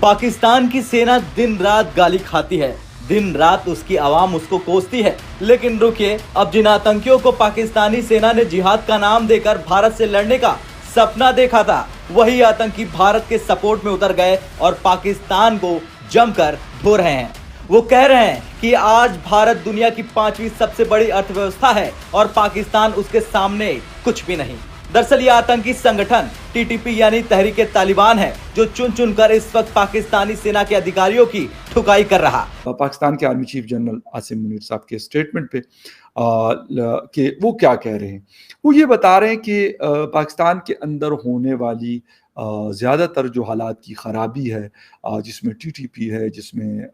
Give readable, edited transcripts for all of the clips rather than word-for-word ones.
पाकिस्तान की सेना दिन रात गाली खाती है, दिन रात उसकी आवाम उसको कोसती है। लेकिन रुकिए, अब जिन आतंकियों को पाकिस्तानी सेना ने जिहाद का नाम देकर भारत से लड़ने का सपना देखा था, वही आतंकी भारत के सपोर्ट में उतर गए और पाकिस्तान को जमकर धो रहे हैं। वो कह रहे हैं कि आज भारत दुनिया की 5वीं सबसे बड़ी अर्थव्यवस्था है और पाकिस्तान उसके सामने कुछ भी नहीं। दरअसल ये आतंकी संगठन टीटीपी यानी तहरीके तालिबान है, जो चुन चुन कर इस वक्त पाकिस्तानी सेना के अधिकारियों की ठुकाई कर रहा। पाकिस्तान के army chief general Asim Munir साहब के स्टेटमेंट पे कि वो क्या कह रहे हैं, वो ये बता रहे हैं कि पाकिस्तान के अंदर होने वाली ज़्यादातर जो हालात की ख़राबी है, जिसमें टीटीपी है, जिसमें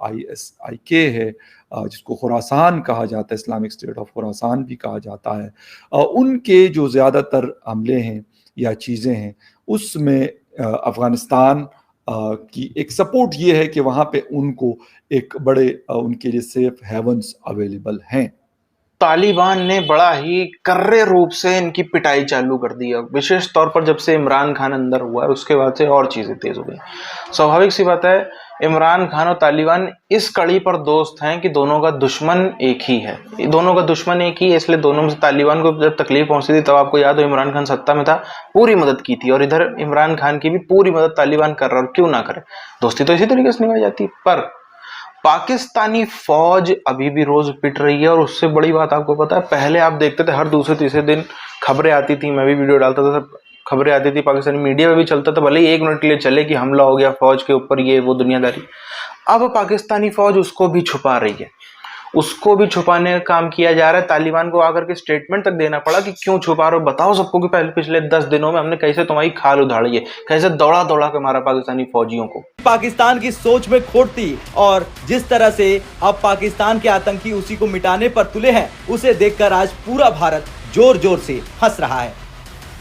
ISIK है, जिसको खुरासान कहा जाता है, इस्लामिक स्टेट ऑफ खुरासान भी कहा जाता है, उनके जो ज़्यादातर हमले हैं या चीज़ें हैं, उसमें अफ़गानिस्तान की एक सपोर्ट ये है कि वहाँ पे उनको एक बड़े उनके लिए सेफ हेवन्स अवेलेबल हैं। तालिबान ने बड़ा ही कर्रे रूप से इनकी पिटाई चालू कर दी है, विशेष तौर पर जब से इमरान खान अंदर हुआ है उसके बाद से और चीजें तेज हो गई। स्वाभाविक सी बात है, इमरान खान और तालिबान इस कड़ी पर दोस्त हैं कि दोनों का दुश्मन एक ही है, दोनों का दुश्मन एक ही है। इसलिए दोनों में से तालिबान को जब तकलीफ पहुंचती थी, तब आपको याद हो इमरान खान सत्ता में था, पूरी मदद की थी, और इधर इमरान खान की भी पूरी मदद तालिबान कर रहा है। और क्यों ना करे, दोस्ती तो इसी तरीके से निभाई जाती है। पर पाकिस्तानी फौज अभी भी रोज पिट रही है। और उससे बड़ी बात आपको पता है, पहले आप देखते थे हर दूसरे तीसरे दिन खबरें आती थी, मैं भी वीडियो डालता था, खबरें आती थी, पाकिस्तानी मीडिया में भी चलता था, भले ही 1 मिनट के लिए चले कि हमला हो गया फौज के ऊपर, ये वो दुनियादारी। अब पाकिस्तानी फौज उसको भी छुपा रही है, उसको भी छुपाने का काम किया जा रहा है। तालिबान को आकर के स्टेटमेंट तक देना पड़ा कि क्यों छुपा रहे हो, बताओ सबको कि पहले पिछले 10 दिनों में हमने कैसे तुम्हारी खाल उधाड़ी है, कैसे दौड़ा दौड़ा के मारा पाकिस्तानी फौजियों को। पाकिस्तान की सोच में खोट थी, और जिस तरह से अब पाकिस्तान के आतंकी उसी को मिटाने पर तुले हैं, उसे देखकर आज पूरा भारत जोर जोर से हंस रहा है।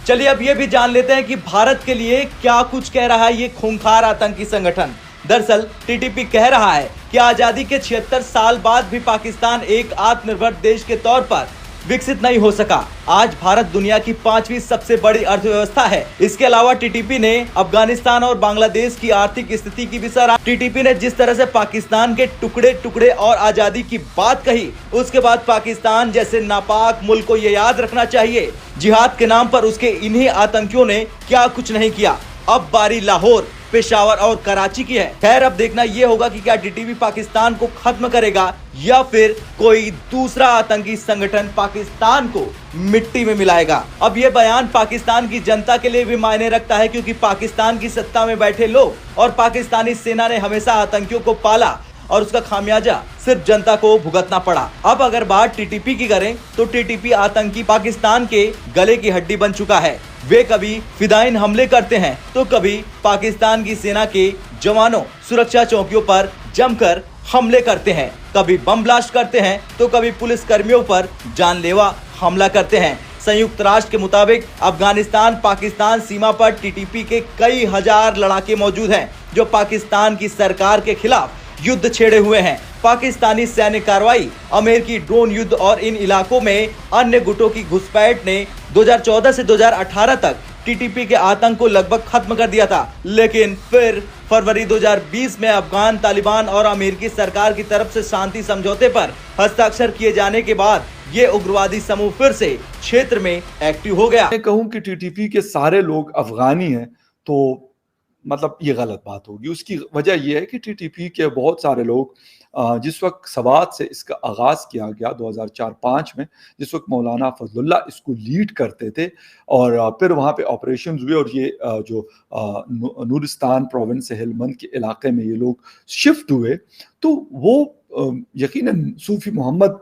चलिए अब ये भी जान लेते हैं कि भारत के लिए क्या कुछ कह रहा है ये खूंखार आतंकी संगठन। दरअसल टीटीपी कह रहा है कि आजादी के 76 साल बाद भी पाकिस्तान एक आत्मनिर्भर देश के तौर पर विकसित नहीं हो सका। आज भारत दुनिया की 5वीं सबसे बड़ी अर्थव्यवस्था है। इसके अलावा टीटीपी ने अफगानिस्तान और बांग्लादेश की आर्थिक स्थिति की भी सराहना। टीटीपी ने जिस तरह से पाकिस्तान के टुकड़े टुकड़े और आजादी की बात कही, उसके बाद पाकिस्तान जैसे नापाक मुल्क को ये याद रखना चाहिए, जिहाद के नाम पर उसके इन्हीं आतंकियों ने क्या कुछ नहीं किया। अब बारी लाहौर, पेशावर और कराची की है। खैर अब देखना यह होगा कि क्या टीटीपी पाकिस्तान को खत्म करेगा या फिर कोई दूसरा आतंकी संगठन पाकिस्तान को मिट्टी में मिलाएगा। अब यह बयान पाकिस्तान की जनता के लिए भी मायने रखता है, क्योंकि पाकिस्तान की सत्ता में बैठे लोग और पाकिस्तानी सेना ने हमेशा आतंकियों को पाला और उसका खामियाजा सिर्फ जनता को भुगतना पड़ा। अब अगर बात टीटीपी की करें तो टीटीपी आतंकी पाकिस्तान के गले की हड्डी बन चुका है। वे कभी फिदाइन हमले करते हैं तो कभी पाकिस्तान की सेना के जवानों सुरक्षा चौकियों पर जमकर हमले करते हैं, कभी बम ब्लास्ट करते हैं तो कभी पुलिस कर्मियों पर जानलेवा हमला करते हैं। संयुक्त राष्ट्र के मुताबिक अफगानिस्तान पाकिस्तान सीमा पर टीटीपी के कई हजार लड़ाके मौजूद हैं, जो पाकिस्तान की सरकार के खिलाफ युद्ध छेड़े हुए हैं। पाकिस्तानी सैन्य कार्रवाई, अमेरिकी ड्रोन युद्ध और इन इलाकों में अन्य गुटों की घुसपैठ ने 2014 से 2018 तक टीटीपी के आतंक को लगभग खत्म कर दिया था। लेकिन फिर फरवरी 2020 में अफगान तालिबान और अमेरिकी सरकार की तरफ से शांति समझौते पर हस्ताक्षर किए जाने के बाद ये उग्रवादी समूह फिर से क्षेत्र में एक्टिव हो गया। मैं कहूँ कि टीटीपी के सारे लोग अफगानी हैं तो मतलब ये गलत बात होगी। उसकी वजह यह है कि टीटीपी के बहुत सारे लोग जिस वक्त सवात से इसका आगाज़ किया गया 2004-05 में, जिस वक्त मौलाना फजलुल्लाह इसको लीड करते थे और फिर वहाँ पे ऑपरेशन हुए और ये जो नूरिस्तान प्रोविंस से हेलमंद के इलाके में ये लोग शिफ्ट हुए, तो वो यकीनन सूफ़ी मोहम्मद,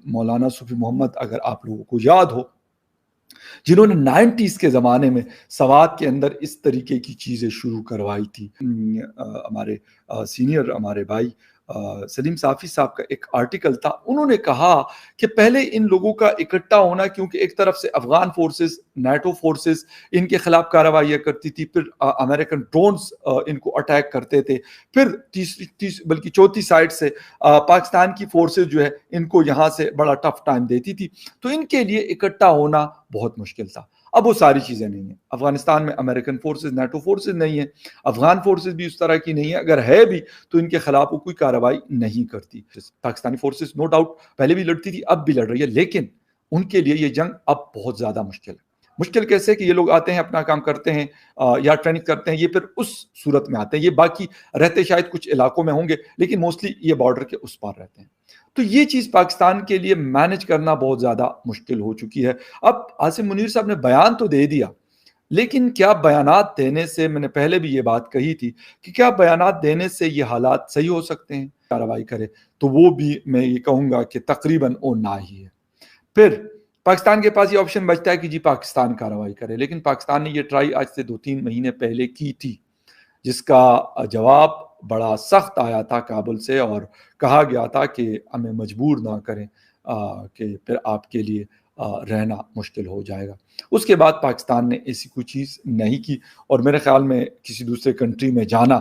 मौलाना सूफ़ी मोहम्मद, अगर आप लोगों को याद हो, जिन्होंने 90s के ज़माने में सवात के अंदर इस तरीके की चीज़ें शुरू करवाई थी। हमारे सीनियर हमारे भाई सलीम साफ़ी साहब का एक आर्टिकल था, उन्होंने कहा कि पहले इन लोगों का इकट्ठा होना, क्योंकि एक तरफ से अफगान फोर्सेस, नाटो फोर्सेस इनके खिलाफ कार्रवाइयाँ करती थी, फिर अमेरिकन ड्रोन्स इनको अटैक करते थे, फिर बल्कि चौथी साइड से पाकिस्तान की फोर्सेस जो है इनको यहाँ से बड़ा टफ टाइम देती थी, तो इनके लिए इकट्ठा होना बहुत मुश्किल था। अब वो सारी चीज़ें नहीं है। अफगानिस्तान में अमेरिकन फोर्सेस, नाटो फोर्सेस नहीं है, अफगान फोर्सेस भी उस तरह की नहीं है, अगर है भी तो इनके खिलाफ वो कोई कार्रवाई नहीं करती। पाकिस्तानी फोर्सेस नो डाउट पहले भी लड़ती थी, अब भी लड़ रही है, लेकिन उनके लिए ये जंग अब बहुत ज़्यादा मुश्किल है। मुश्किल कैसे कि ये लोग आते हैं, अपना काम करते हैं या ट्रेनिंग करते हैं, ये फिर उस सूरत में आते हैं, ये बाकी रहते शायद कुछ इलाकों में होंगे, लेकिन मोस्टली ये बॉर्डर के उस पार रहते हैं। तो ये चीज़ पाकिस्तान के लिए मैनेज करना बहुत ज़्यादा मुश्किल हो चुकी है। अब आसिम मुनीर साहब ने बयान तो दे दिया, लेकिन क्या बयानात देने से, मैंने पहले भी ये बात कही थी कि क्या बयानात देने से ये हालात सही हो सकते हैं, कार्रवाई करे, तो वो भी मैं ये कहूँगा कि तकरीबन वो ना ही है। फिर पाकिस्तान के पास ये ऑप्शन बचता है कि जी पाकिस्तान कार्रवाई करे, लेकिन पाकिस्तान ने ये ट्राई आज से 2-3 महीने पहले की थी, जिसका जवाब बड़ा सख्त आया था काबुल से और कहा गया था कि हमें मजबूर ना करें कि फिर आपके लिए रहना मुश्किल हो जाएगा। उसके बाद पाकिस्तान ने ऐसी कोई चीज़ नहीं की और मेरे ख्याल में किसी दूसरे कंट्री में जाना,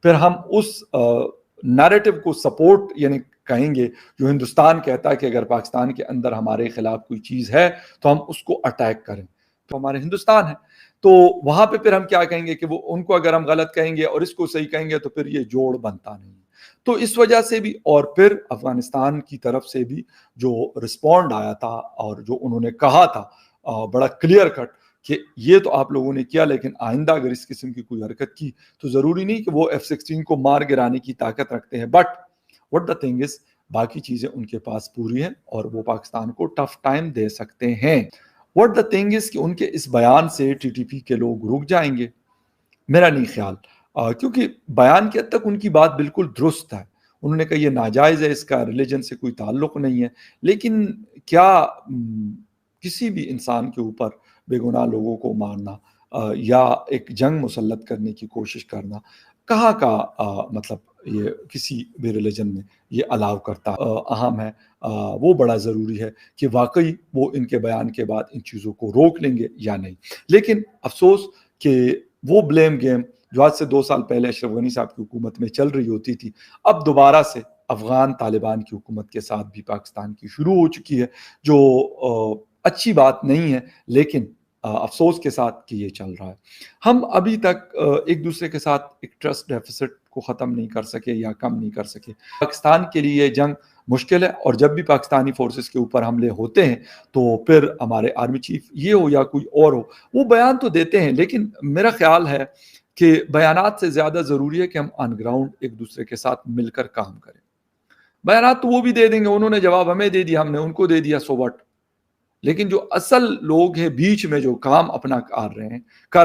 फिर हम उस नैरेटिव को सपोर्ट यानी कहेंगे जो हिंदुस्तान कहता है कि अगर पाकिस्तान के अंदर हमारे खिलाफ कोई चीज़ है तो हम उसको अटैक करें, तो हमारे हिंदुस्तान है, तो वहाँ पे फिर हम क्या कहेंगे कि वो उनको अगर हम गलत कहेंगे और इसको सही कहेंगे तो फिर ये जोड़ बनता नहीं। तो इस वजह से भी और फिर अफगानिस्तान की तरफ से भी जो रिस्पॉन्ड आया था और जो उन्होंने कहा था बड़ा क्लियर कट कि ये तो आप लोगों ने किया, लेकिन आइंदा अगर इस किस्म की कोई हरकत की तो ज़रूरी नहीं कि वो F-16 को मार गिराने की ताकत रखते हैं, but what the thing is बाकी चीज़ें उनके पास पूरी हैं और वो पाकिस्तान को टफ टाइम दे सकते हैं। व्हाट द थिंग इज कि उनके इस बयान से टीटीपी के लोग रुक जाएंगे, मेरा नहीं ख्याल, क्योंकि बयान के हद तक उनकी बात बिल्कुल दुरुस्त है। उन्होंने कहा ये नाजायज़ है, इसका रिलीजन से कोई ताल्लुक़ नहीं है, लेकिन क्या किसी भी इंसान के ऊपर बेगुनाह लोगों को मारना या एक जंग मुसल्लत करने की कोशिश करना कहाँ का मतलब ये किसी भी रिलीजन में ये अलाउ करता अहम है। वो बड़ा ज़रूरी है कि वाकई वो इनके बयान के बाद इन चीज़ों को रोक लेंगे या नहीं। लेकिन अफसोस कि वो ब्लेम गेम जो आज से 2 साल पहले अशरफ गनी साहब की हुकूमत में चल रही होती थी, अब दोबारा से अफ़गान तालिबान की हुकूमत के साथ भी पाकिस्तान की शुरू हो चुकी है, जो अच्छी बात नहीं है, लेकिन अफसोस के साथ कि ये चल रहा है। हम अभी तक एक दूसरे के साथ एक ट्रस्ट डेफिसिट को ख़त्म नहीं कर सके या कम नहीं कर सके। पाकिस्तान के लिए ये जंग मुश्किल है और जब भी पाकिस्तानी फोर्सेस के ऊपर हमले होते हैं तो फिर हमारे आर्मी चीफ ये हो या कोई और हो, वो बयान तो देते हैं, लेकिन मेरा ख्याल है कि बयानात से ज़्यादा ज़रूरी है कि हम ऑन ग्राउंड एक दूसरे के साथ मिलकर काम करें। बयानात तो वो भी दे देंगे, उन्होंने जवाब हमें दे दिया, हमने उनको दे दिया, सो व्हाट। लेकिन जो असल लोग हैं बीच में जो काम अपना कर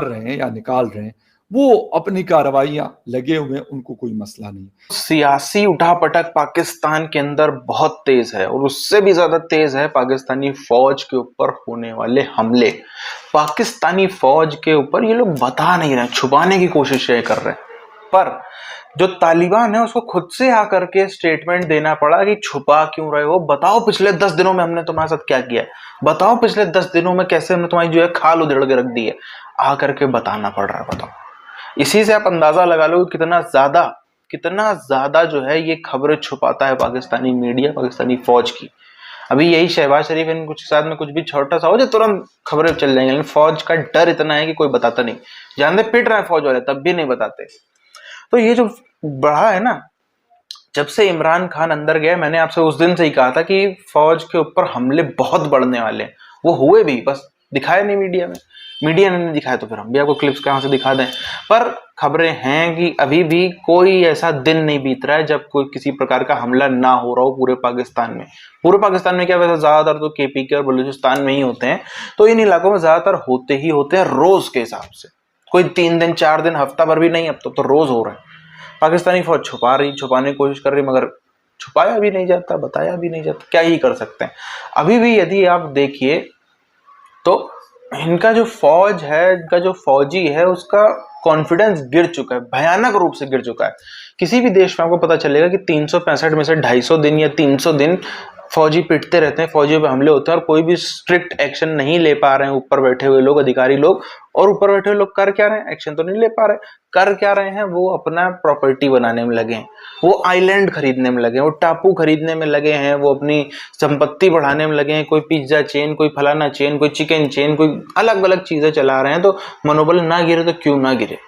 रहे हैं या निकाल रहे हैं, वो अपनी कार्रवाइयां लगे हुए, उनको कोई मसला नहीं। सियासी उठापटक पाकिस्तान के अंदर बहुत तेज है और उससे भी ज्यादा तेज है पाकिस्तानी फौज के ऊपर होने वाले हमले। पाकिस्तानी फौज के ऊपर ये लोग बता नहीं रहे, छुपाने की कोशिश कर रहे हैं, पर जो तालिबान है उसको खुद से आकर के स्टेटमेंट देना पड़ा कि छुपा क्यों रहे हो, बताओ पिछले 10 दिनों में हमने तुम्हारे साथ क्या किया है, बताओ पिछले 10 दिनों में कैसे हमने तुम्हारी जो है खाल उधेड़ के रख दी है, आकर के बताना पड़ रहा है। बताओ, इसी से आप अंदाजा लगा लो कितना ज्यादा जो है ये खबरें छुपाता है पाकिस्तानी मीडिया, पाकिस्तानी फौज की। अभी यही शहबाज शरीफ इन कुछ साथ में कुछ भी छोटा सा हो जाए तुरंत खबरें चल जाएंगी, लेकिन फौज का डर इतना है कि कोई बताता नहीं, जानते पिट रहा है फौज वाले तब भी नहीं बताते। तो ये जो बढ़ा है ना, जब से इमरान खान अंदर गया, मैंने आपसे उस दिन से ही कहा था कि फौज के ऊपर हमले बहुत बढ़ने वाले हैं, वो हुए भी, बस दिखाए नहीं मीडिया में, मीडिया ने नहीं दिखाया तो फिर हम भी आपको क्लिप्स कहां से दिखा दें। पर खबरें हैं कि अभी भी कोई ऐसा दिन नहीं बीत रहा है जब कोई किसी प्रकार का हमला ना हो रहा हो पूरे पाकिस्तान में। पूरे पाकिस्तान में क्या, वैसे ज्यादातर तो केपीके और बलूचिस्तान में ही होते हैं, तो इन इलाकों में ज्यादातर होते हैं रोज के हिसाब से, कोई 3 दिन 4 दिन हफ्ता भर भी नहीं, अब तो रोज हो रहा है। पाकिस्तानी फौज छुपाने की कोशिश कर रही, मगर छुपाया भी नहीं जाता, बताया भी नहीं जाता, क्या ही कर सकते हैं। अभी भी यदि आप देखिए तो इनका जो फौज है, इनका जो फौजी है, उसका कॉन्फिडेंस गिर चुका है, भयानक रूप से गिर चुका है। किसी भी देश में आपको पता चलेगा कि 365 में से 250 दिन या 300 दिन फौजी पिटते रहते हैं, फौजियों पे हमले होते हैं और कोई भी स्ट्रिक्ट एक्शन नहीं ले पा रहे हैं ऊपर बैठे हुए लोग, अधिकारी लोग। और ऊपर बैठे हुए लोग कर क्या रहे हैं? एक्शन तो नहीं ले पा रहे। कर क्या रहे हैं? वो अपना प्रॉपर्टी बनाने में लगे हैं, वो आइलैंड खरीदने में लगे हैं, वो टापू खरीदने में लगे हैं, वो अपनी संपत्ति बढ़ाने में लगे हैं। कोई पिज्जा चेन, कोई फलाना चेन, कोई चिकन चेन, कोई अलग अलग चीजें चला रहे हैं। तो मनोबल ना गिरे तो क्यों ना गिरे।